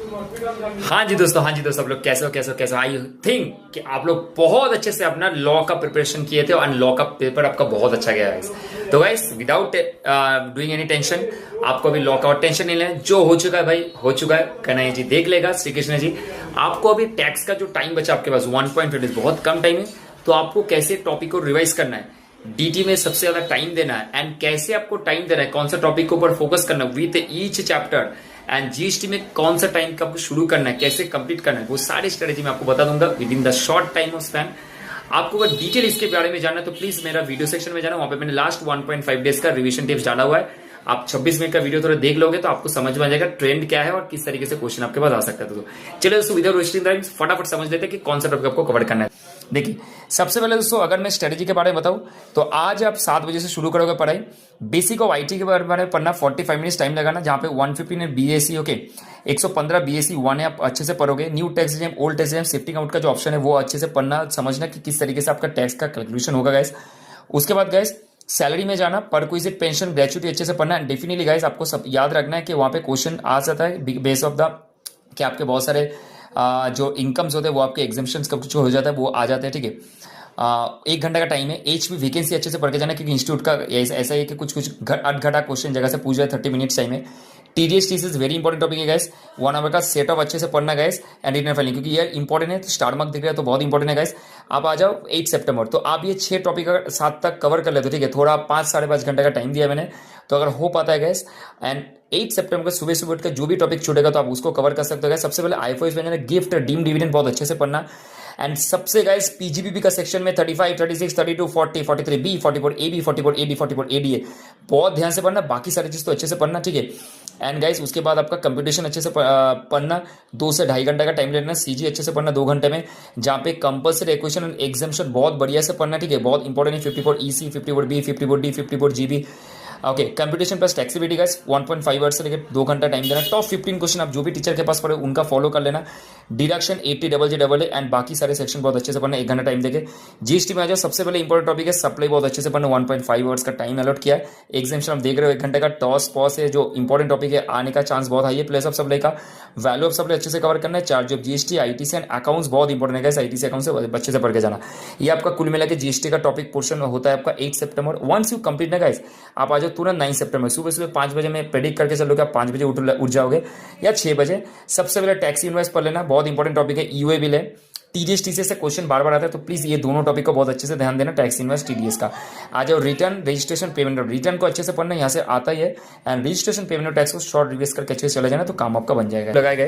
हाँ जी दोस्तों, हाँ जी दोस्तों, आप लोग कैसे हो आई थिंक कि आप लोग बहुत अच्छे से अपना लॉ का प्रिपरेशन किए थे और लॉ का पेपर आपका बहुत अच्छा गया गाइस। तो guys without doing any tension, आपको अभी लॉ का और टेंशन नहीं लेना, जो हो चुका है भाई हो चुका है। कन्हैया जी देख लेगा, श्री कृष्ण जी। आपको अभी टैक्स का जो टाइम बचा आपके पास 1.5 बहुत कम टाइम है, तो आपको कैसे टॉपिक को रिवाइज करना है, डीटी में सबसे ज्यादा टाइम देना है एंड कैसे आपको टाइम देना है, कौन सा टॉपिक के ऊपर फोकस करना है with each chapter and GST में कौन सा टाइम कब शुरू करना है, कैसे कंप्लीट करना है, वो सारी स्ट्रेटेजी मैं आपको बता दूंगा with in the short time of span. आपको अगर डिटेल इसके बारे में जानना है तो प्लीज मेरा वीडियो सेक्शन में जाना, वहां पे मैंने लास्ट 1.5 डेज का रिवीजन टिप्स डाला हुआ है। आप 26 मिनट का वीडियो थोड़ा देख लोगे तो आपको समझ में आ जाएगा ट्रेंड क्या है और किस तरीके से क्वेश्चन आपके पास आ सकता है। तो चलिए दोस्तों विदाउट वेस्टिंग टाइम फटाफट समझ लेते हैं कि कौन सा टॉपिक आपको कवर करना है। देखिए सबसे पहले दोस्तों अगर मैं स्ट्रेटेजी के बारे में बताऊं तो आज आप 7 बजे से शुरू करोगे पढ़ाई। बेसिक ऑफ आईटी के बारे में पढ़ना 45 मिनट्स टाइम लगाना, जहां पे 115 है बीएससी, ओके 115 बीएससी 1 है, आप अच्छे से पढ़ोगे। New tax exam, old tax exam, safety count का जो ऑप्शन है वो अच्छे से पढ़ना, समझना कि किस तरीके से आपका टैक्स का कैलकुलेशन होगा गाइस। उसके बाद गाइस सैलरी में जाना, पर क्विजिट, पेंशन, ग्रेचुटी अच्छे से पढ़ना है। डेफिनेटली गाइस आपको सब याद रखना है कि वहां पे क्वेश्चन आ जाता है बेस ऑफ द कि आपके बहुत सारे जो इनकम्स होते हैं वो आपके एग्जाम्पशंस का कुछ हो जाता है वो आ जाते हैं, ठीक है। 1 घंटे का टाइम है। एचपी वैकेंसी अच्छे से पढ़ के जाना, क्योंकि इंस्टीट्यूट का ऐसा है कि कुछ अटघटा क्वेश्चन जगह से पूछ रहे 30 मिनट्स टाइम है। TDS TCS very important topic है गाइस। 1 आवर का सेट ऑफ अच्छे से पढ़ना गाइस एंड रिटर्न फाइलिंग, क्योंकि ये इंपॉर्टेंट है। तो स्टार मार्क दिख रहा है तो बहुत इंपॉर्टेंट है गाइस। आप आ जाओ 8 सितंबर, तो आप ये 6 टॉपिक अगर 7 तक कवर कर लेते हो, ठीक है। थोड़ा 5-5.5 घंटे का टाइम दिया मैंने, तो अगर हो पाता है गाइस एंड 8 सितंबर को सुबह सुबह उठ कर जो भी टॉपिक छूटेगा तो आप उसको कवर कर सकते हो गाइस। सबसे पहले आईएफओएस में गिफ्ट डीम डिविडेंड बहुत अच्छे से पढ़ना एंड सबसे गाइस पीजीबीपी का सेक्शन में 35, 36, 32, 40, 43 B, 44 A B, 44 A D, 44 A D है, बहुत ध्यान से पढ़ना। बाकी सारी चीज तो अच्छे से पढ़ना, ठीक है। एंड गाइस उसके बाद आपका कंप्यूटेशन अच्छे से पढ़ना, 2 से 2.5 घंटे का टाइम लेना। सीजी अच्छे से पढ़ना 2 घंटे में, जहां पे कंपल्सरी इक्वेशन एंड एग्जाम्पशन बहुत बढ़िया से पढ़ना, ठीक है। बहुत इंपॉर्टेंट है 54 EC, 54 B, 54 D, 54 GB, okay. Computation plus taxability guys 1.5 hours से लेकर 2 घंटा टाइम देना। टॉप 15 क्वेश्चन आप जो भी टीचर के पास पढ़े उनका फॉलो कर लेना। Deduction 80 double J double A and बाकी सारे सेक्शन बहुत अच्छे से पढ़ना, 1 घंटा टाइम देके। जीएसटी में आ जाओ, सबसे पहले इंपॉर्टेंट टॉपिक है सप्लाई, बहुत अच्छे से पढ़ना। 1.5 आवर्स का टाइम अलॉट किया है। एग्जामिनेशन आप देख रहे हो 1 घंटे का। टॉस पॉस है जो इंपॉर्टेंट टॉपिक है, आने का चांस बहुत हाई है। प्लेस ऑफ सप्लाई का वैल्यू ऑफ सप्लाई अच्छे से कवर करना है। Charge of GST, ITC and accounts बहुत इंपॉर्टेंट है। आईटीसी अकाउंट से अच्छे से पढ़ के जाना। ये आपका कुल मिला के जीएसटी का टॉपिक पोर्शन होता है आपका 8 सितंबर। वंस यू कंप्लीट ना गाइस, आप आ जाओ तुरंत 9 सितंबर सुबह सुबह 5 बजे में प्रेडिक्ट करके चलो कि आप 5 बजे उठ जाओगे या 6 बजे। सबसे पहले टैक्स इनवॉइस पढ़ लेना, बहुत इंपॉर्टेंट टॉपिक है। ईओए बिल है, टीडीएस टीसीएस से क्वेश्चन बार बार आता है, तो प्लीज ये दोनों टॉपिक को बहुत अच्छे से ध्यान देना, टैक्स इनवॉइस टीडीएस का। आ जाओ रिटर्न, रजिस्ट्रेशन, पेमेंट। रिटर्न को अच्छे से पढ़ना, यहाँ से आता ही है। एंड रजिस्ट्रेशन, पेमेंट और टैक्स को शॉर्ट रिवाइज करके अच्छे से चले जाना, तो काम आपका बन जाएगा। लगाए गए